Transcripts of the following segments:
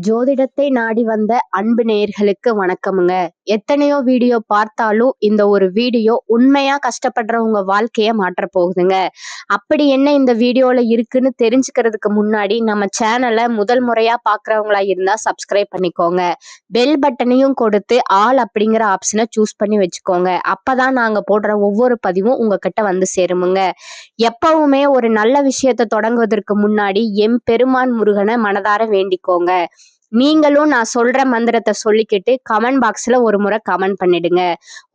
ஜோதிடத்தை நாடி வந்த அன்பு நேயர்களுக்கு வணக்கமுங்க. எத்தனையோ வீடியோ பார்த்தாலும் இந்த ஒரு வீடியோ உண்மையா கஷ்டப்படுறவங்க வாழ்க்கைய மாற்றப் போகுதுங்க. அப்படி என்ன இந்த வீடியோல இருக்குன்னு தெரிஞ்சுக்கிறதுக்கு முன்னாடி நம்ம சேனலை முதல் முறையா பார்க்குறவங்களா இருந்தா சப்ஸ்கிரைப் பண்ணிக்கோங்க. பெல் பட்டனையும் கொடுத்து ஆல் அப்படிங்கிற ஆப்ஷனை சூஸ் பண்ணி வச்சுக்கோங்க. அப்பதான் நாங்க போடுற ஒவ்வொரு பதிவும் உங்ககிட்ட வந்து சேருமுங்க. எப்பவுமே ஒரு நல்ல விஷயத்தை தொடங்குவதற்கு முன்னாடி எம்பெருமான் முருகனை மனதார வேண்டிக்கோங்க. நீங்களும் நான் சொல்ற மந்திரத்தை சொல்லிக்கிட்டு கமெண்ட் பாக்ஸ்ல ஒரு முறை கமெண்ட் பண்ணிடுங்க.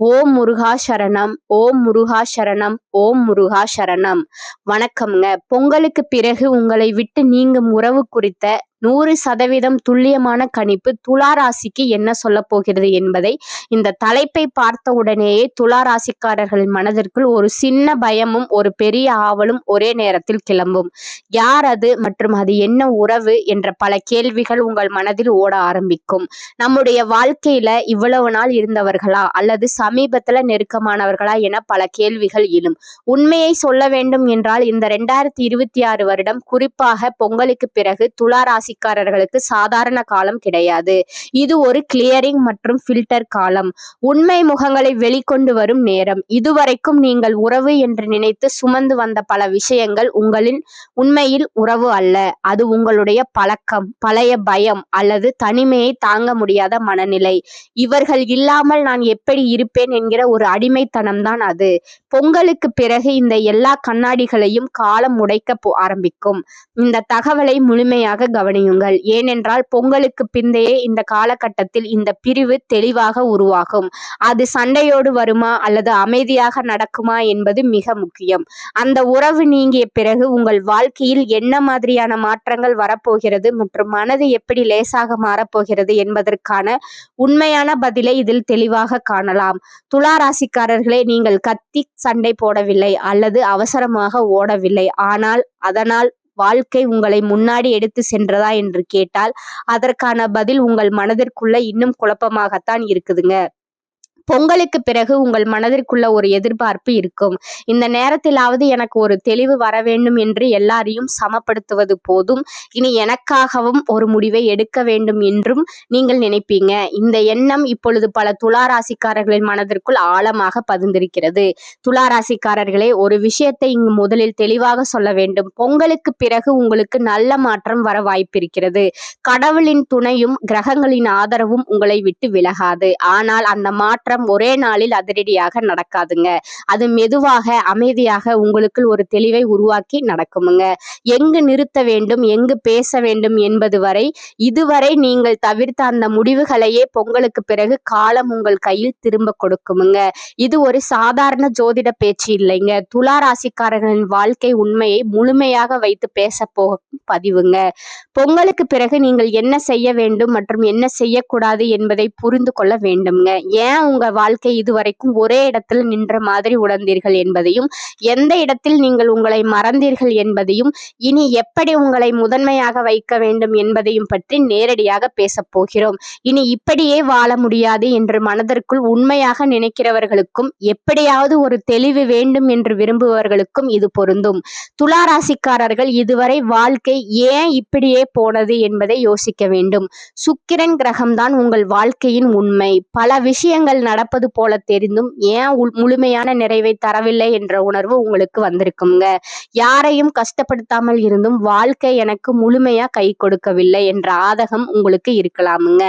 ஓம் முருகா சரணம், ஓம் முருகா சரணம், ஓம் முருகா சரணம். வணக்கம்ங்க. பொங்கலுக்கு பிறகு உங்களை விட்டு நீங்கும் உறவு குறித்த 100% துல்லியமான கணிப்பு துலா ராசிக்கு என்ன சொல்ல போகிறது என்பதை இந்த தலைப்பை பார்த்த உடனேயே துலா ராசிக்காரர்களின் மனதிற்குள் ஒரு சின்ன பயமும் ஒரு பெரிய ஆவலும் ஒரே நேரத்தில் கிளம்பும். யார் அது மற்றும் அது என்ன உறவு என்ற பல கேள்விகள் உங்கள் மனதில் ஓட ஆரம்பிக்கும். நம்முடைய வாழ்க்கையில இவ்வளவு நாள் இருந்தவர்களா அல்லது சமீபத்துல நெருக்கமானவர்களா என பல கேள்விகள் எழும். உண்மையை சொல்ல வேண்டும் என்றால் இந்த 2026 வருடம் குறிப்பாக பொங்கலுக்கு பிறகு துலா ராசிக்காரர்களுக்கு சாதாரண காலம் கிடையாது. இது ஒரு கிளியரிங் மற்றும் ஃபில்டர் காலம். உண்மை முகங்களை வெளிக்கொண்டு வரும் நேரம். இதுவரைக்கும் நீங்கள் உறவு என்று நினைத்து சுமந்து வந்த பல விஷயங்கள் உங்களின் உண்மையில் உறவு அல்ல. அது உங்களுடைய பழக்கம், பழைய பயம் அல்லது தனிமையை தாங்க முடியாத மனநிலை. இவர்கள் இல்லாமல் நான் எப்படி இருப்பேன் என்கிற ஒரு அடிமைத்தனம் தான் அது. பொங்கலுக்கு பிறகு இந்த எல்லா கண்ணாடிகளையும் காலம் உடைக்க ஆரம்பிக்கும். இந்த தகவலை முழுமையாக கவனியுங்கள். ஏனென்றால் பொங்கலுக்கு பிந்தைய இந்த காலகட்டத்தில் இந்த பிரிவு தெளிவாக உருவாகும். அது சண்டையோடு வருமா அல்லது அமைதியாக நடக்குமா என்பது மிக முக்கியம். அந்த உறவு நீங்கிய பிறகு உங்கள் வாழ்க்கையில் என்ன மாதிரியான மாற்றங்கள் வரப்போகிறது மற்றும் மனது எப்படி லேசாக மாறப்போகிறது என்பதற்கான உண்மையான பதிலை இதில் தெளிவாக காணலாம். துலா ராசிக்காரர்களே, நீங்கள் கத்தி சண்டை போடவில்லை அல்லது அவசரமாக ஓடவில்லை. ஆனால் அதனால் வாழ்க்கை உங்களை முன்னாடி எடுத்து சென்றதா என்று கேட்டால் அதற்கான பதில் உங்கள் மனதிற்குள்ள இன்னும் குழப்பமாகத்தான் இருக்குதுங்க. பொங்கலுக்கு பிறகு உங்கள் மனதிற்குள்ள ஒரு எதிர்பார்ப்பு இருக்கும். இந்த நேரத்திலாவது எனக்கு ஒரு தெளிவு வர வேண்டும் என்று எல்லாரையும் சமப்படுத்துவது போதும், இனி எனக்காகவும் ஒரு முடிவை எடுக்க வேண்டும் என்றும் நீங்கள் நினைப்பீங்க. இந்த எண்ணம் இப்பொழுது பல துலா ராசிக்காரர்களின் மனதிற்குள் ஆழமாக பதிந்திருக்கிறது. துலா ராசிக்காரர்களே, ஒரு விஷயத்தை இங்கு முதலில் தெளிவாக சொல்ல வேண்டும். பொங்கலுக்கு பிறகு உங்களுக்கு நல்ல மாற்றம் வர வாய்ப்பிருக்கிறது. கடவுளின் துணையும் கிரகங்களின் ஆதரவும் உங்களை விட்டு விலகாது. ஆனால் அந்த மாற்றம் ஒரே நாளில் அதிரடியாக நடக்காதுங்க. அது மெதுவாக அமைதியாக உங்களுக்குள் ஒரு தெளிவை உருவாக்கி நடக்குமுங்க. எங்கு நிறுத்த வேண்டும், எங்கு பேச வேண்டும் என்பது வரை இதுவரை நீங்கள் தவிர்த்த அந்த முடிவுகளையே பொங்கலுக்கு பிறகு காலம் உங்கள் கையில் திரும்ப கொடுக்குமுங்க. இது ஒரு சாதாரண ஜோதிட பேச்சு இல்லைங்க. துலா ராசிக்காரர்களின் வாழ்க்கை உண்மையை முழுமையாக வைத்து பேச போகும் பதிவுங்க. பொங்கலுக்கு பிறகு நீங்கள் என்ன செய்ய வேண்டும் மற்றும் என்ன செய்யக்கூடாது என்பதை புரிந்து கொள்ள வேண்டும்ங்க. ஏன் உங்க வாழ்க்கை இதுவரைக்கும் ஒரே இடத்தில் நின்ற மாதிரி உணர்ந்தீர்கள் என்பதையும், எந்த இடத்தில் நீங்கள் உங்களை மறந்தீர்கள் என்பதையும், இனி எப்படி உங்களை முதன்மையாக வைக்க வேண்டும் என்பதையும் பற்றி நேரடியாக பேசப் போகிறோம். இனி இப்படியே வாழ முடியாது என்று மனதிற்குள் உண்மையாக நினைக்கிறவர்களுக்கும், எப்படியாவது ஒரு தெளிவு வேண்டும் என்று விரும்புபவர்களுக்கும் இது பொருந்தும். துலா ராசிக்காரர்கள் இதுவரை வாழ்க்கை ஏன் இப்படியே போனது என்பதை யோசிக்க வேண்டும். சுக்கிரன் கிரகம்தான் உங்கள் வாழ்க்கையின் உண்மை. பல விஷயங்கள் நடப்பது போல தெரிந்தும் ஏன் முழுமையான நிறைவை தரவில்லை என்ற உணர்வு உங்களுக்கு வந்திருக்குங்க. யாரையும் கஷ்டப்படுத்தாமல் இருந்தும் வாழ்க்கை எனக்கு முழுமையா கை கொடுக்கவில்லை என்ற ஆதகம் உங்களுக்கு இருக்கலாமுங்க.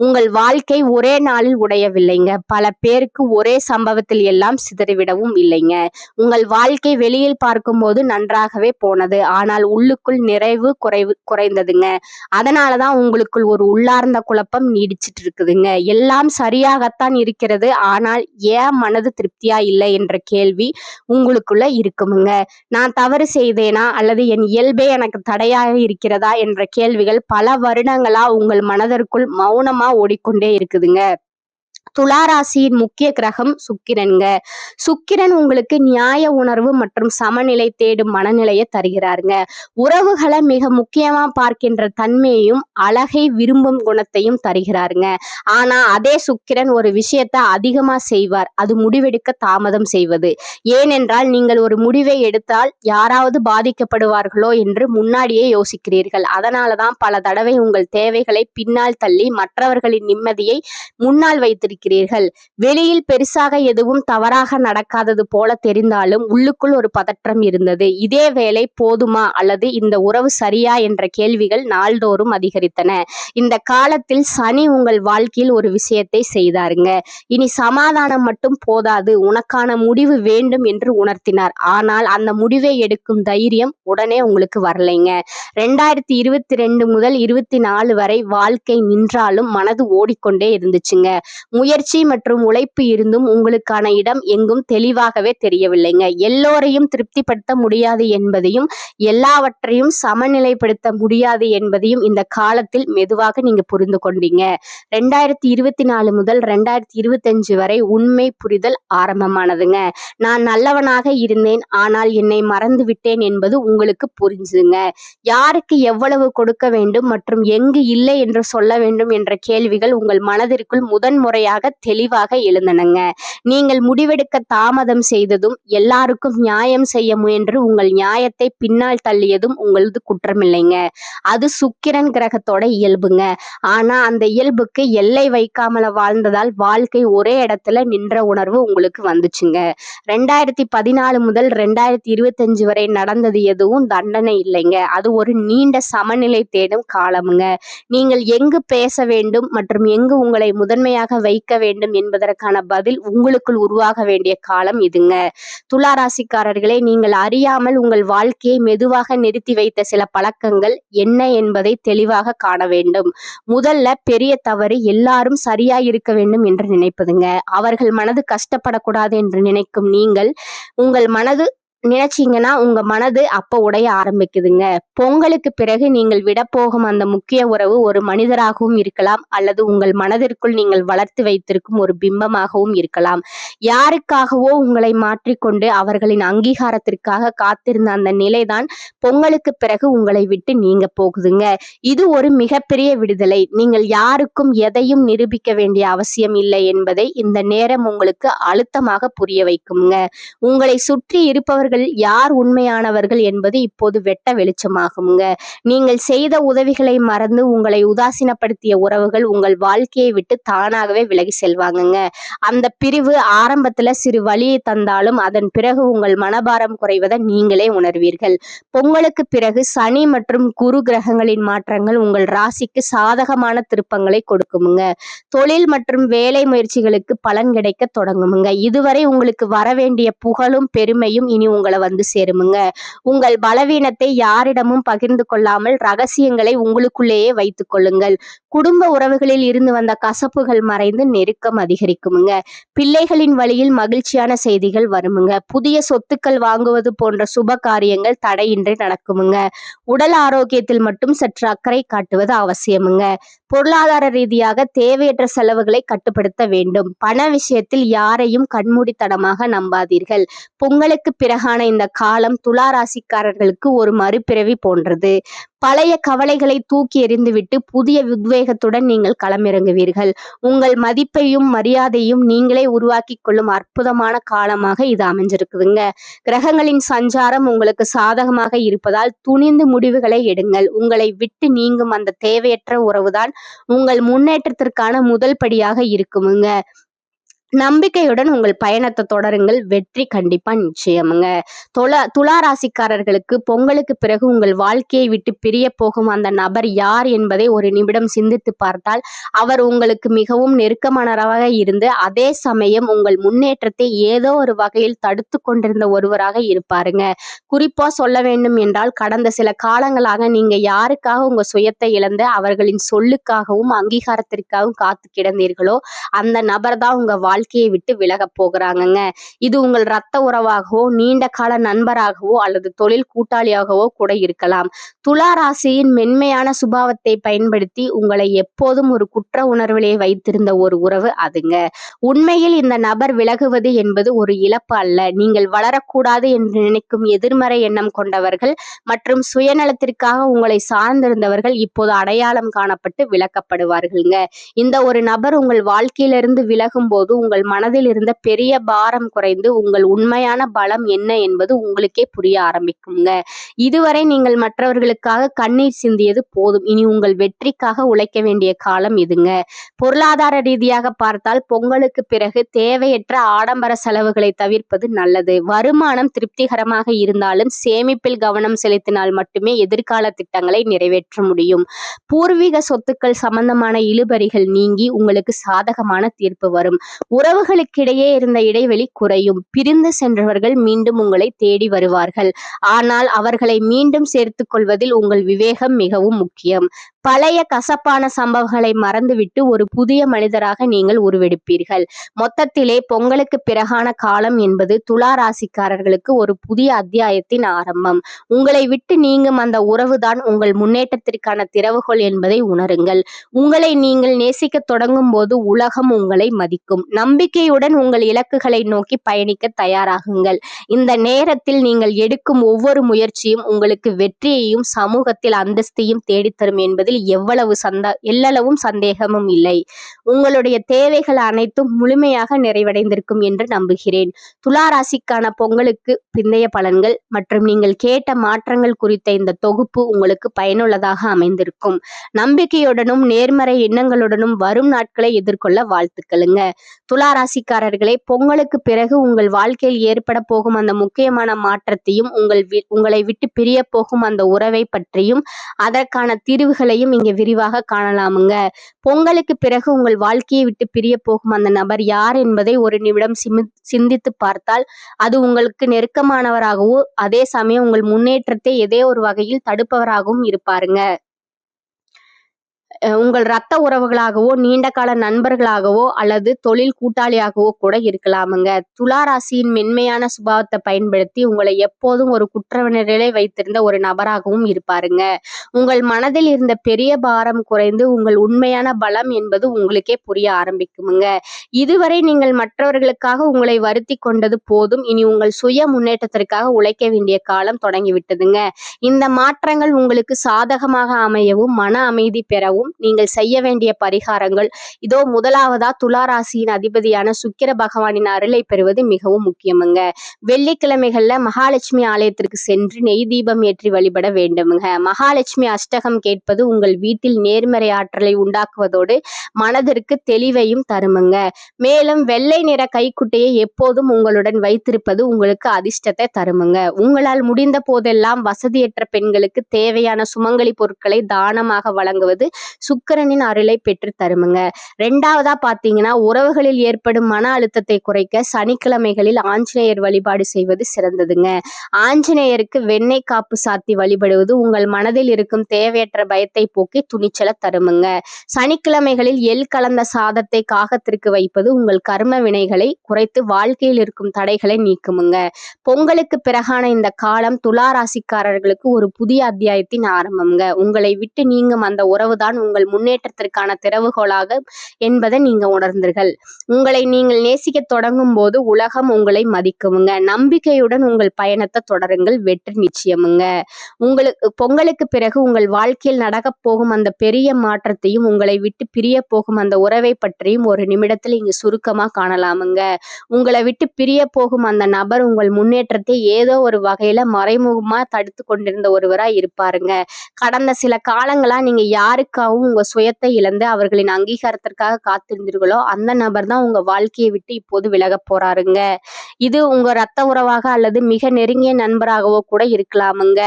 உங்கள் வாழ்க்கை ஒரே நாளில் உடையவில்லைங்க. பல பேருக்கு ஒரே சம்பவத்தில் எல்லாம் சிதறிவிடவும் இல்லைங்க. உங்கள் வாழ்க்கை வெளியில் பார்க்கும்போது நன்றாகவே போனது. ஆனால் உள்ளுக்குள் நிறைவு குறைந்ததுங்க. அதனாலதான் உங்களுக்குள் ஒரு உள்ளார்ந்த குழப்பம் நீடிச்சிட்டு இருக்குதுங்க. எல்லாம் சரியாகத்தான் இருக்கிறது, ஆனால் ஏன் மனது திருப்தியா இல்லை என்ற கேள்வி உங்களுக்குள்ள இருக்குமுங்க. நான் தவறு செய்தேனா அல்லது என் இயல்பே எனக்கு தடையாக இருக்கிறதா என்ற கேள்விகள் பல வருடங்களா உங்கள் மனதிற்குள் மௌனமா ஓடிக்கொண்டே இருக்குதுங்க. துளாராசியின் முக்கிய கிரகம் சுக்கிரன்ங்க. சுக்கிரன் உங்களுக்கு நியாய உணர்வு மற்றும் சமநிலை தேடும் மனநிலையை தருகிறாருங்க. உறவுகளை மிக முக்கியமா பார்க்கின்ற தன்மையையும் அழகை விரும்பும் குணத்தையும் தருகிறாருங்க. ஆனா அதே சுக்கிரன் ஒரு விஷயத்தை அதிகமா செய்வார், அது முடிவெடுக்க தாமதம் செய்வது. ஏனென்றால் நீங்கள் ஒரு முடிவை எடுத்தால் யாராவது பாதிக்கப்படுவார்களோ என்று முன்னாடியே யோசிக்கிறீர்கள். அதனாலதான் பல தடவை உங்கள் தேவைகளை பின்னால் தள்ளி மற்றவர்களின் நிம்மதியை முன்னால் வைத்திருக்கிறீர்கள். வெளியில் பெருசாக எதுவும் தவறாக நடக்காதது போல தெரிந்தாலும் உள்ளுக்குள் ஒரு பதற்றம் இருந்தது. இதே வேளை போதுமா அல்லது இந்த உறவு சரியா என்ற கேள்விகள் நாள்தோறும் அதிகரித்தன. இந்த காலத்தில் சனி உங்கள் வாழ்க்கையில் ஒரு விஷயத்தை செய்தாருங்க. இனி சமாதானம் மட்டும் போதாது, உனக்கான முடிவு வேண்டும் என்று உணர்த்தினார். ஆனால் அந்த முடிவை எடுக்கும் தைரியம் உடனே உங்களுக்கு வரலைங்க. 2022 முதல் 24 வரை வாழ்க்கை நின்றாலும் மனது ஓடிக்கொண்டே இருந்துச்சுங்க. முயற்சி மற்றும் உழைப்பு இருந்தும் உங்களுக்கான இடம் எங்கும் தெளிவாகவே தெரியவில்லைங்க. எல்லோரையும் திருப்திப்படுத்த முடியாது என்பதையும் எல்லாவற்றையும் சமநிலைப்படுத்த முடியாது என்பதையும் இந்த காலத்தில் மெதுவாக நீங்க புரிந்து கொண்டீங்க. 2024 முதல் 2025 வரை உண்மை புரிதல் ஆரம்பமானதுங்க. நான் நல்லவனாக இருந்தேன், ஆனால் என்னை மறந்து விட்டேன் என்பது உங்களுக்கு புரிஞ்சுங்க. யாருக்கு எவ்வளவு கொடுக்க வேண்டும் மற்றும் எங்கு இல்லை என்று சொல்ல வேண்டும் என்ற கேள்விகள் உங்கள் மனதிற்குள் முதன்முறையாக தெளிவாக எழுந்தனங்க. நீங்கள் முடிவெடுக்க தாமதம் செய்ததும், எல்லாருக்கும் நியாயம் செய்ய முயன்று உங்கள் நியாயத்தை பின்னால் தள்ளியதும் உங்களது குற்றமில்லைங்க. அது சுக்கிரன் கிரகத்தோட இயல்புங்க. ஆனா அந்த இயல்புக்கு எல்லை வைக்காமல வாழ்ந்ததால் வாழ்க்கை ஒரே இடத்துல நின்ற உணர்வு உங்களுக்கு வந்துச்சுங்க. 2014 முதல் 2025 வரை நடந்தது எதுவும் தண்டனை இல்லைங்க. அது ஒரு நீண்ட சமநிலை தேடும் காலமுங்க. நீங்கள் எங்கு பேச வேண்டும் மற்றும் எங்கு உங்களை முதன்மையாக வைக்க வேண்டும் என்பதற்கான பதில் உங்களுக்குள் உருவாக வேண்டிய காலம் இதுங்க. துளாராசிக்காரர்களே, நீங்கள் அறியாமல் உங்கள் வாழ்க்கையை மெதுவாக நிறுத்தி வைத்த சில பழக்கங்கள் என்ன என்பதை தெளிவாக காண வேண்டும். முதல்ல பெரிய தவறு எல்லாரும் சரியாய் இருக்க வேண்டும் என்று நினைப்பதுங்க. அவர்கள் மனது கஷ்டப்படக்கூடாது என்று நினைக்கும் நீங்கள் உங்கள் மனது நினைச்சீங்கன்னா உங்க மனது அப்ப உடைய ஆரம்பிக்குதுங்க. பொங்கலுக்கு பிறகு நீங்கள் விட போகும் அந்த முக்கிய உறவு ஒரு மனிதராகவும் இருக்கலாம், அல்லது உங்கள் மனதிற்குள் நீங்கள் வளர்த்து வைத்திருக்கும் ஒரு பிம்பமாகவும் இருக்கலாம். யாருக்காகவோ உங்களை மாற்றிக்கொண்டு அவர்களின் அங்கீகாரத்திற்காக காத்திருந்த அந்த நிலைதான் பொங்கலுக்கு பிறகு உங்களை விட்டு நீங்க போகுதுங்க. இது ஒரு மிகப்பெரிய விடுதலை. நீங்கள் யாருக்கும் எதையும் நிரூபிக்க வேண்டிய அவசியம் இல்லை என்பதை இந்த நேரம் உங்களுக்கு அழுத்தமாக புரிய வைக்குங்க. உங்களை சுற்றி இருப்பவர்கள் யார் உண்மையானவர்கள் என்பது இப்போது வெட்ட வெளிச்சமாகுங்க. நீங்கள் செய்த உதவிகளை மறந்து உங்களை உதாசீனப்படுத்திய உறவுகள் உங்கள் வாழ்க்கையை விட்டு தானாகவே விலகி செல்வாங்கங்க. அந்த பிரிவு ஆரம்பத்துல சிறு வலியை தந்தாலும் அதன் பிறகு உங்கள் மனபாரம் குறைவதை நீங்களே உணர்வீர்கள். பொங்கலுக்கு பிறகு சனி மற்றும் குரு கிரகங்களின் மாற்றங்கள் உங்கள் ராசிக்கு சாதகமான திருப்பங்களை கொடுக்குமுங்க. தொழில் மற்றும் வேலை முயற்சிகளுக்கு பலன் கிடைக்க தொடங்குமுங்க. இதுவரை உங்களுக்கு வரவேண்டிய புகழும் பெருமையும் இனி உங்களை வந்து சேருமுங்க. உங்கள் பலவீனத்தை யாரிடமும் பகிர்ந்து கொள்ளாமல் ரகசியங்களை உங்களுக்குள்ளேயே வைத்துக் கொள்ளுங்கள். குடும்ப உறவுகளில் இருந்து வந்த கசப்புகள் மறைந்து நெருக்கம் அதிகரிக்குமுங்க. பிள்ளைகளின் வழியில் மகிழ்ச்சியான செய்திகள் வருமுங்க. புதிய சொத்துக்கள் வாங்குவது போன்ற சுப காரியங்கள் தடையின்றி நடக்குமுங்க. உடல் ஆரோக்கியத்தில் மட்டும் சற்று அக்கறை காட்டுவது அவசியமுங்க. பொருளாதார ரீதியாக தேவையற்ற செலவுகளை கட்டுப்படுத்த வேண்டும். பண விஷயத்தில் யாரையும் கண்மூடித்தனமாக நம்பாதீர்கள். பொங்கலுக்கு பிறகான இந்த காலம் துளாராசிக்காரர்களுக்கு ஒரு மறுபிறவி போன்றது. பழைய கவலைகளை தூக்கி எறிந்துவிட்டு புதிய உத்வேகத்துடன் நீங்கள் களமிறங்குவீர்கள். உங்கள் மதிப்பையும் மரியாதையும் நீங்களே உருவாக்கி கொள்ளும் அற்புதமான காலமாக இது அமைஞ்சிருக்குதுங்க. கிரகங்களின் சஞ்சாரம் உங்களுக்கு சாதகமாக இருப்பதால் துணிந்து முடிவுகளை எடுங்கள். உங்களை விட்டு நீங்கும் அந்த தேவையற்ற உறவுதான் உங்கள் முன்னேற்றத்திற்கான முதல் படியாக இருக்குமுங்க. நம்பிக்கையுடன் உங்கள் பயணத்தை தொடருங்கள். வெற்றி கண்டிப்பா நிச்சயமுங்க. துளாராசிக்காரர்களுக்கு பொங்கலுக்கு பிறகு உங்கள் வாழ்க்கையை விட்டு பிரிய போகும் அந்த நபர் யார் என்பதை ஒரு நிமிடம் சிந்தித்து பார்த்தால் அவர் உங்களுக்கு மிகவும் நெருக்கமானவராக இருந்து அதே சமயம் உங்கள் முன்னேற்றத்தை ஏதோ ஒரு வகையில் தடுத்து கொண்டிருந்த ஒருவராக இருப்பாருங்க. குறிப்பா சொல்ல வேண்டும் என்றால் கடந்த சில காலங்களாக நீங்க யாருக்காக உங்க சுயத்தை இழந்து அவர்களின் சொல்லுக்காகவும் அங்கீகாரத்திற்காகவும் காத்து கிடந்தீர்களோ அந்த நபர் தான் உங்க வாழ்க்கையை விட்டு விலக போகிறாங்கங்க. இது உங்கள் இரத்த உறவாகவோ நீண்ட கால நண்பராகவோ அல்லது தொழில் கூட்டாளியாகவோ கூட இருக்கலாம். துலா ராசியின் மென்மையான சுபாவத்தை பயன்படுத்தி உங்களை எப்போதும் ஒரு குற்ற உணர்விலே வைத்திருந்த ஒரு உறவு அதுங்க. உண்மையில் இந்த நபர் விலகுவது என்பது ஒரு இழப்பு அல்ல. நீங்கள் வளரக்கூடாது என்று நினைக்கும் எதிர்மறை எண்ணம் கொண்டவர்கள் மற்றும் சுயநலத்திற்காக உங்களை சார்ந்திருந்தவர்கள் இப்போது அடையாளம் காணப்பட்டு விலக்கப்படுவார்கள்ங்க. இந்த ஒரு நபர் உங்கள் வாழ்க்கையிலிருந்து விலகும் போது உங்கள் மனதில் இருந்த பெரிய பாரம் குறைந்து உங்கள் உண்மையான பலம் என்ன என்பது உங்களுக்கே புரிய ஆரம்பிக்குங்க. இதுவரை நீங்கள் மற்றவர்களுக்காக கண்ணீர் சிந்தியது போதும். இனி உங்கள் வெற்றிக்காக உழைக்க வேண்டிய காலம் இதுங்க. பொருளாதார ரீதியாக பார்த்தால் பொங்கலுக்கு பிறகு தேவையற்ற ஆடம்பர செலவுகளை தவிர்ப்பது நல்லது. வருமானம் திருப்திகரமாக இருந்தாலும் சேமிப்பில் கவனம் செலுத்தினால் மட்டுமே எதிர்கால திட்டங்களை நிறைவேற்ற முடியும். பூர்வீக சொத்துக்கள் சம்பந்தமான இழுபறிகள் நீங்கி உங்களுக்கு சாதகமான தீர்ப்பு வரும். உறவுகளுக்கிடையே இருந்த இடைவெளி குறையும். பிரிந்து சென்றவர்கள் மீண்டும் உங்களை தேடி வருவார்கள். ஆனால் அவர்களை மீண்டும் சேர்த்துக் கொள்வதில் உங்கள் விவேகம் மிகவும் முக்கியம். பழைய கசப்பான சம்பவங்களை மறந்துவிட்டு ஒரு புதிய மனிதராக நீங்கள் உருவெடுப்பீர்கள். மொத்தத்திலே பொங்கலுக்கு பிறகான காலம் என்பது துலா ராசிக்காரர்களுக்கு ஒரு புதிய அத்தியாயத்தின் ஆரம்பம். உங்களை விட்டு நீங்கும் அந்த உறவுதான் உங்கள் முன்னேற்றத்திற்கான திறவுகோல் என்பதை உணருங்கள். உங்களை நீங்கள் நேசிக்க தொடங்கும் போது உலகம் உங்களை மதிக்கும். நம்பிக்கையுடன் உங்கள் இலக்குகளை நோக்கி பயணிக்க தயாராகுங்கள். இந்த நேரத்தில் நீங்கள் எடுக்கும் ஒவ்வொரு முயற்சியும் உங்களுக்கு வெற்றியையும் சமூகத்தில் அந்தஸ்தையும் தேடித்தரும் என்பதில் எல்லளவும் சந்தேகமும் இல்லை. உங்களுடைய தேவைகள் அனைத்தும் முழுமையாக நிறைவடைந்திருக்கும் என்று நம்புகிறேன். துலா ராசிக்கான பொங்கலுக்கு பிந்தைய பலன்கள் மற்றும் நீங்கள் கேட்ட மாற்றங்கள் குறித்த இந்த தொகுப்பு உங்களுக்கு பயனுள்ளதாக அமைந்திருக்கும். நம்பிக்கையுடனும் நேர்மறை எண்ணங்களுடனும் வரும் நாட்களை எதிர்கொள்ள வாழ்த்துக்களுங்க. துலா ராசிக்காரர்களே, பொங்கலுக்கு பிறகு உங்கள் வாழ்க்கையில் ஏற்பட போகும் அந்த முக்கியமான மாற்றத்தையும் உங்களை விட்டு பிரிய போகும் அந்த உறவை பற்றியும் அதற்கான தீர்வுகளையும் இங்க விரிவாக காணலாமுங்க. பொங்கலுக்கு பிறகு உங்கள் வாழ்க்கையை விட்டு பிரிய போகும் அந்த நபர் யார் என்பதை ஒரு நிமிடம் சிந்தித்து பார்த்தால் அது உங்களுக்கு நெருக்கமானவராகவோ அதே சமயம் உங்கள் முன்னேற்றத்தை ஏதோ ஒரு வகையில் தடுப்பவராகவும் இருப்பாருங்க. உங்கள் இரத்த உறவுகளாகவோ நீண்ட கால நண்பர்களாகவோ அல்லது தொழில் கூட்டாளியாகவோ கூட இருக்கலாமுங்க. துலா ராசியின் மென்மையான சுபாவத்தை பயன்படுத்தி உங்களை எப்போதும் ஒரு குற்றவினரிலே வைத்திருந்த ஒரு நபராகவும் இருப்பாருங்க. உங்கள் மனதில் இருந்த பெரிய பாரம் குறைந்து உங்கள் உண்மையான பலம் என்பது உங்களுக்கே புரிய ஆரம்பிக்குமுங்க. இதுவரை நீங்கள் மற்றவர்களுக்காக உங்களை வருத்தி கொண்டது போதும். இனி உங்கள் சுய முன்னேற்றத்திற்காக உழைக்க வேண்டிய காலம் தொடங்கிவிட்டதுங்க. இந்த மாற்றங்கள் உங்களுக்கு சாதகமாக அமையவும் மன அமைதி பெறவும் நீங்கள் செய்ய வேண்டிய பரிகாரங்கள் இதோ. முதலாவதா துலா ராசியின் அதிபதியான சுக்கிர பகவானின் அருளை பெறுவது மிகவும் முக்கியமுங்க. வெள்ளிக்கிழமைகள்ல மகாலட்சுமி ஆலயத்திற்கு சென்று நெய் தீபம் ஏற்றி வழிபட வேண்டுமுங்க. மகாலட்சுமி அஷ்டகம் கேட்பது உங்கள் வீட்டில் நேர்மறை ஆற்றலை உண்டாக்குவதோடு மனதிற்கு தெளிவையும் தருமுங்க. மேலும் வெள்ளை நிற கைக்குட்டையை எப்போதும் உங்களுடன் வைத்திருப்பது உங்களுக்கு அதிர்ஷ்டத்தை தருமுங்க. உங்களால் முடிந்த போதெல்லாம் வசதியற்ற பெண்களுக்கு தேவையான சுமங்கலி பொருட்களை தானமாக வழங்குவது சுக்கிரனின் அருளை பெற்று தருமுங்க. ரெண்டாவதா பாத்தீங்கன்னா, உறவுகளில் ஏற்படும் மன அழுத்தத்தை குறைக்க சனிக்கிழமைகளில் ஆஞ்சநேயர் வழிபாடு செய்வது சிறந்ததுங்க. ஆஞ்சநேயருக்கு வெண்ணெய் காப்பு சாத்தி வழிபடுவது உங்கள் மனதில் இருக்கும் தேவையற்ற பயத்தை போக்கி துணிச்சல தருமுங்க. சனிக்கிழமைகளில் எள் கலந்த சாதத்தை காகத்திற்கு வைப்பது உங்கள் கர்ம வினைகளை குறைத்து வாழ்க்கையில் இருக்கும் தடைகளை நீக்குமுங்க. பொங்கலுக்கு பிறகான இந்த காலம் துலா ராசிக்காரர்களுக்கு ஒரு புதிய அத்தியாயத்தின் ஆரம்பம்ங்க. உங்களை விட்டு நீங்கும் அந்த உறவுதான் உங்கள் முன்னேற்றத்திற்கான திறவுகோலாக என்பதை நீங்க உணர்ந்தீர்கள். உங்களை நீங்கள் நேசிக்க தொடங்கும் போது உலகம் உங்களை மதிக்குமுங்க. நம்பிக்கையுடன் உங்கள் பயணத்தை தொடருங்கள். வெற்றி நிச்சயமுங்க. பொங்கலுக்கு பிறகு உங்கள் வாழ்க்கையில் நடக்கப் போகும் அந்த பெரிய மாற்றத்தையும் உங்களை விட்டு பிரிய போகும் அந்த உறவை பற்றியும் ஒரு நிமிடத்தில் இங்கு சுருக்கமா காணலாமுங்க. உங்களை விட்டு பிரிய போகும் அந்த நபர் உங்கள் முன்னேற்றத்தை ஏதோ ஒரு வகையில மறைமுகமா தடுத்து கொண்டிருந்த ஒருவரா இருப்பாருங்க. கடந்த சில காலங்களா நீங்க யாருக்காகவும் உங்க சுயத்தை இழந்து அவர்களின் அங்கீகாரத்திற்காக காத்திருந்தீர்களோ அந்த நபர் தான் உங்க வாழ்க்கையை விட்டு இப்போது விலக போறாருங்க. இது உங்க இரத்த உறவாக அல்லது மிக நெருங்கிய நண்பராகவோ கூட இருக்கலாமுங்க.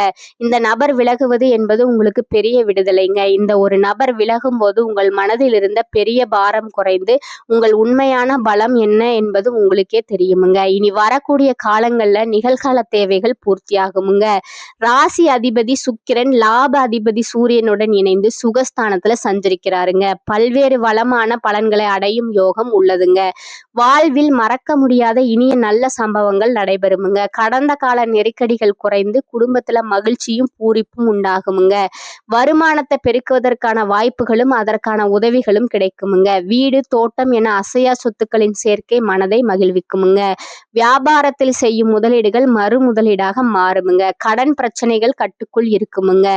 இந்த நபர் விலகுவது என்பது உங்களுக்கு பெரிய விடுதலைங்க. இந்த ஒரு நபர் விலகும் போது உங்கள் மனதில் இருந்த பெரிய பாரம் குறைந்து உங்கள் உண்மையான பலம் என்ன என்பது உங்களுக்கே தெரியுமுங்க. இனி வரக்கூடிய காலங்கள்ல நிகழ்கால தேவைகள் பூர்த்தியாகுமுங்க. ராசி அதிபதி சுக்கிரன் லாப அதிபதி சூரியனுடன் இணைந்து சுகஸ்தானத்தில் ஸ்தானத்துல சஞ்சரிக்கிறாருங்க. பல்வேறு வளமான பலன்களை அடையும் யோகம் உள்ளதுங்க. வாழ்வில் மறக்க முடியாத இனிய நல்ல சம்பவங்கள் நடைபெறுமுங்க. கடந்த கால நெருக்கடிகள் குறைந்து குடும்பத்துல மகிழ்ச்சியும் பூரிப்பும் உண்டாகுமுங்க. வருமானத்தை பெருக்குவதற்கான வாய்ப்புகளும் அதற்கான உதவிகளும் கிடைக்குமுங்க. வீடு தோட்டம் என அசையா சொத்துக்களின் சேர்க்கை மனதை மகிழ்விக்குமுங்க. வியாபாரத்தில் செய்யும் முதலீடுகள் மறு முதலீடாக மாறுமுங்க. கடன் பிரச்சனைகள் கட்டுக்குள் இருக்குமுங்க.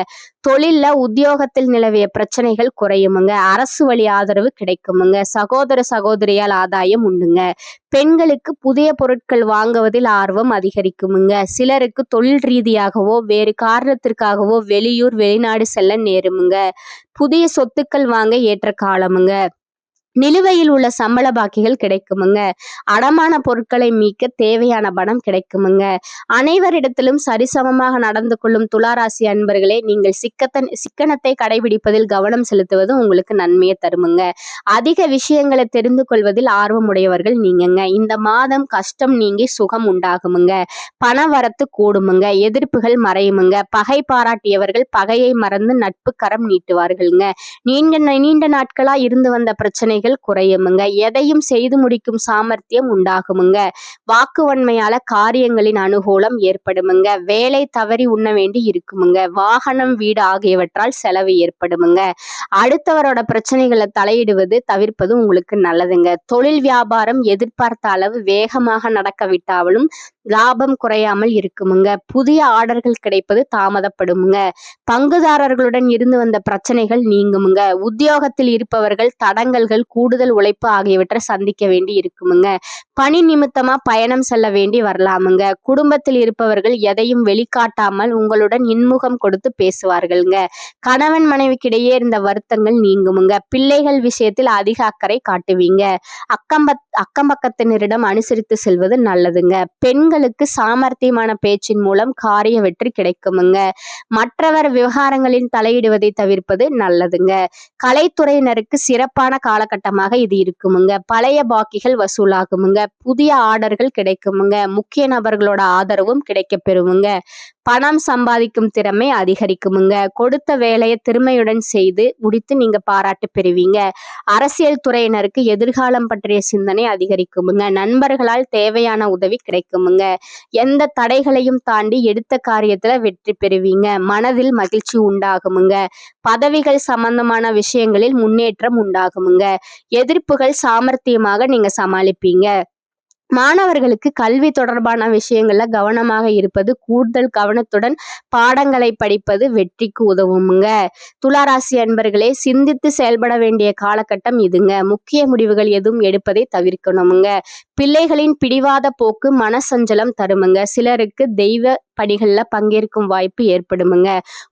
தொழில்ல உத்தியோகத்தில் நிலவிய பிரச்சனைகள் குறையுமுங்க. அரசு வழி ஆதரவு கிடைக்குமுங்க. சகோதர சகோதரியால் ஆதாயம் உண்டுங்க. பெண்களுக்கு புதிய பொருட்கள் வாங்குவதில் ஆர்வம் அதிகரிக்குமுங்க. சிலருக்கு தொழில் ரீதியாகவோ வேறு காரணத்திற்காகவோ வெளியூர் வெளிநாடு செல்ல நேருமுங்க. புதிய சொத்துக்கள் வாங்க ஏற்ற காலமுங்க. நிலுவையில் உள்ள சம்பள பாக்கிகள் கிடைக்குமுங்க. அடமான பொருட்களை மீட்க தேவையான பணம் கிடைக்குமுங்க. அனைவரிடத்திலும் சரிசமமாக நடந்து கொள்ளும் துளாராசி அன்பர்களே, நீங்கள் சிக்கனத்தை கடைபிடிப்பதில் கவனம் செலுத்துவது உங்களுக்கு நன்மையை தருமுங்க. அதிக விஷயங்களை தெரிந்து கொள்வதில் ஆர்வமுடையவர்கள் நீங்கங்க. இந்த மாதம் கஷ்டம் நீங்கி சுகம் உண்டாகுமுங்க. பண வரத்து கூடுமுங்க. எதிர்ப்புகள் மறையுமுங்க. பகை பாராட்டியவர்கள் பகையை மறந்து நட்பு கரம் நீட்டுவார்கள்ங்க. நீண்ட நாட்களா இருந்து வந்த பிரச்சனைகள் குறையுமுங்க. எதையும் செய்து முடிக்கும் சாமர்த்தியம் உண்டாகுமுங்க. வாக்குவன்மையால காரியங்களின் அனுகூலம் ஏற்படுமுங்க. வேலை தவறி உண்ண வேண்டி இருக்குமுங்க. வாகனம் வீடு ஆகியவற்றால் செலவு ஏற்படுமுங்க. அடுத்தவரோட பிரச்சனைகளை தலையிடுவது தவிர்ப்பது உங்களுக்கு நல்லதுங்க. தொழில் வியாபாரம் எதிர்பார்த்த அளவு வேகமாக நடக்கவிட்டாலும் லாபம் குறையாமல் இருக்குமுங்க. புதிய ஆர்டர்கள் கிடைப்பது தாமதப்படுமுங்க. பங்குதாரர்களுடன் இருந்து வந்த பிரச்சனைகள் நீங்குமுங்க. உத்தியோகத்தில் இருப்பவர்கள் தடங்கல்கள் கூடுதல் உழைப்பு ஆகியவற்றை சந்திக்க வேண்டி இருக்குமுங்க. பணி நிமித்தமா பயணம் செல்ல வேண்டி வரலாமுங்க. குடும்பத்தில் இருப்பவர்கள் எதையும் வெளிக்காட்டாமல் உங்களுடன் இன்முகம் கொடுத்து பேசுவார்கள்ங்க. கணவன் மனைவிக்கிடையே இருந்த வருத்தங்கள் நீங்குமுங்க. பிள்ளைகள் விஷயத்தில் அதிக அக்கறை காட்டுவீங்க. அக்கம்பக்கத்தினரிடம் அனுசரித்து செல்வது நல்லதுங்க. பெண்களுக்கு சாமர்த்தியமான பேச்சின் மூலம் காரிய வெற்றி கிடைக்குமுங்க. மற்றவர் விவகாரங்களில் தலையிடுவதை தவிர்ப்பது நல்லதுங்க. கலைத்துறையினருக்கு சிறப்பான காலகட்டமாக இது இருக்குமுங்க. பழைய பாக்கிகள் வசூலாகுமுங்க. புதிய ஆர்டர்கள் கிடைக்குமுங்க. முக்கிய நபர்களோட ஆதரவும் கிடைக்க பெறுமுங்க. பணம் சம்பாதிக்கும் திறமை அதிகரிக்குமுங்க. கொடுத்த வேலையை திறமையுடன் செய்து முடித்து நீங்க பாராட்டு பெறுவீங்க. அரசியல் துறையினருக்கு எதிர்காலம் பற்றிய சிந்தனை அதிகரிக்குமுங்க. நண்பர்களால் தேவையான உதவி கிடைக்குமுங்க. எந்த தடைகளையும் தாண்டி எடுத்த காரியத்துல வெற்றி பெறுவீங்க. மனதில் மகிழ்ச்சி உண்டாகுமுங்க. பதவிகள் சம்பந்தமான விஷயங்களில் முன்னேற்றம் உண்டாகுமுங்க. எதிர்ப்புகள் சாமர்த்தியமாக நீங்க சமாளிப்பீங்க. மாணவர்களுக்கு கல்வி தொடர்பான விஷயங்கள்ல கவனமாக இருப்பது, கூடுதல் கவனத்துடன் பாடங்களை படிப்பது வெற்றிக்கு உதவுமுங்க. துளாராசி அன்பர்களே, சிந்தித்து செயல்பட வேண்டிய காலகட்டம் இதுங்க. முக்கிய முடிவுகள் எதுவும் எடுப்பதை தவிர்க்கணுமுங்க. பிள்ளைகளின் பிடிவாத போக்கு மனசஞ்சலம் தருமுங்க. சிலருக்கு தெய்வ பணிகள்ல பங்கேற்கும் வாய்ப்பு ஏற்படுமுங்க.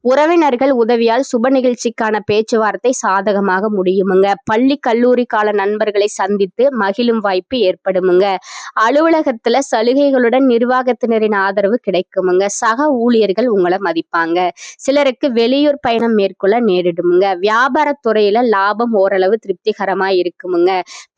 உறவினர்கள் உதவியால் சுப நிகழ்ச்சிக்கான பேச்சுவார்த்தை சாதகமாக முடியுமுங்க. பள்ளி கல்லூரி கால நண்பர்களை சந்தித்து மகிழும் வாய்ப்பு ஏற்படுமுங்க. அலுவலகத்துல சலுகைகளுடன் நிர்வாகத்தினரின் ஆதரவு கிடைக்குமுங்க. சக ஊழியர்கள் உங்களை மதிப்பாங்க. சிலருக்கு வெளியூர் பயணம் மேற்கொள்ள நேரிடுமுங்க. வியாபாரத்துறையில லாபம் ஓரளவு திருப்திகரமா இருக்குமுங்க.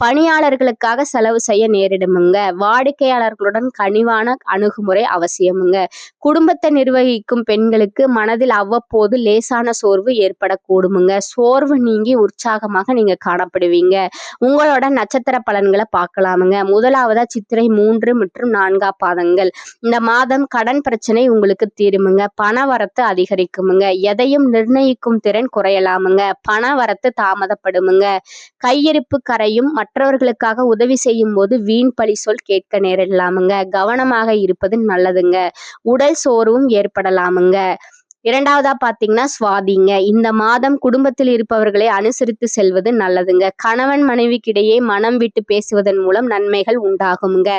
பணியாளர்களுக்காக செலவு செய்ய நேரிடுமுங்க. வாடிக்கையாளர்களுடன் கனிவான அணுகுமுறை அவசியமுங்க. குடும்பத்தை நிர்வகிக்கும் பெண்களுக்கு மனதில் அவ்வப்போது லேசான சோர்வு ஏற்படக்கூடுமுங்க. சோர்வு நீங்கி உற்சாகமாக நீங்க காணப்படுவீங்க. உங்களோட நட்சத்திர பலன்களை பார்க்கலாமுங்க. முதலாவதா சித்திரை 3 மற்றும் 4 பாதங்கள். இந்த மாதம் கடன் பிரச்சனை உங்களுக்கு தீருமுங்க. பண வரத்து அதிகரிக்குமுங்க. எதையும் நிர்ணயிக்கும் திறன் குறையலாமுங்க. பண வரத்து தாமதப்படுமுங்க. கையிருப்பு கரையும். மற்றவர்களுக்காக உதவி செய்யும் போது வீண் பழி சொல் கேட்க நேரிடலாமுங்க. கவனமாக இருப்பது நல்லதுங்க. உடல் சோர்வும் ஏற்படலாமுங்க. இரண்டாவதா பாத்தீங்கன்னா சுவாதிங்க. இந்த மாதம் குடும்பத்தில் இருப்பவர்களை அனுசரித்து செல்வது நல்லதுங்க. கணவன் மனைவிக்கிடையே மனம் விட்டு பேசுவதன் மூலம் நன்மைகள் உண்டாகுங்க.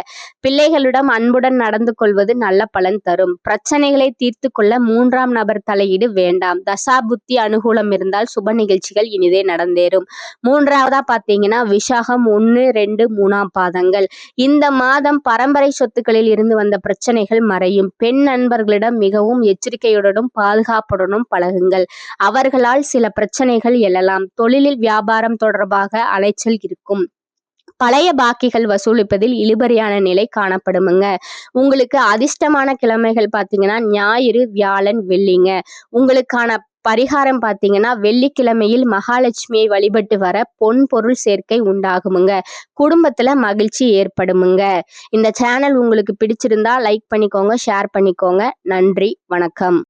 பிள்ளைகளிடம் அன்புடன் நடந்து கொள்வது நல்ல பலன் தரும். பிரச்சனைகளை தீர்த்து கொள்ள 3ஆம் நபர் தலையீடு வேண்டாம். தசாபுத்தி அனுகூலம் இருந்தால் சுப நிகழ்ச்சிகள் இனிதே நடந்தேறும். மூன்றாவதா பாத்தீங்கன்னா விசாகம் 1, 2, 3 பாதங்கள். இந்த மாதம் பரம்பரை சொத்துக்களில் இருந்து வந்த பிரச்சனைகள் மறையும். பெண் நண்பர்களிடம் மிகவும் எச்சரிக்கையுடனும் பாதுகாப்புடனும் பழகுங்கள். அவர்களால் சில பிரச்சனைகள் எழலாம். தொழிலில் வியாபாரம் தொடர்பாக அலைச்சல் இருக்கும். பழைய பாக்கிகள் வசூலிப்பதில் இழுபறியான நிலை காணப்படுமுங்க. உங்களுக்கு அதிர்ஷ்டமான கிழமைகள் பார்த்தீங்கன்னா ஞாயிறு, வியாழன், வெள்ளிங்க. உங்களுக்கான பரிகாரம் பார்த்தீங்கன்னா வெள்ளிக்கிழமையில் மகாலட்சுமியை வழிபட்டு வர பொன் பொருள் சேர்க்கை உண்டாகுமுங்க. குடும்பத்துல மகிழ்ச்சி ஏற்படுமுங்க. இந்த சேனல் உங்களுக்கு பிடிச்சிருந்தா லைக் பண்ணிக்கோங்க, ஷேர் பண்ணிக்கோங்க. நன்றி, வணக்கம்.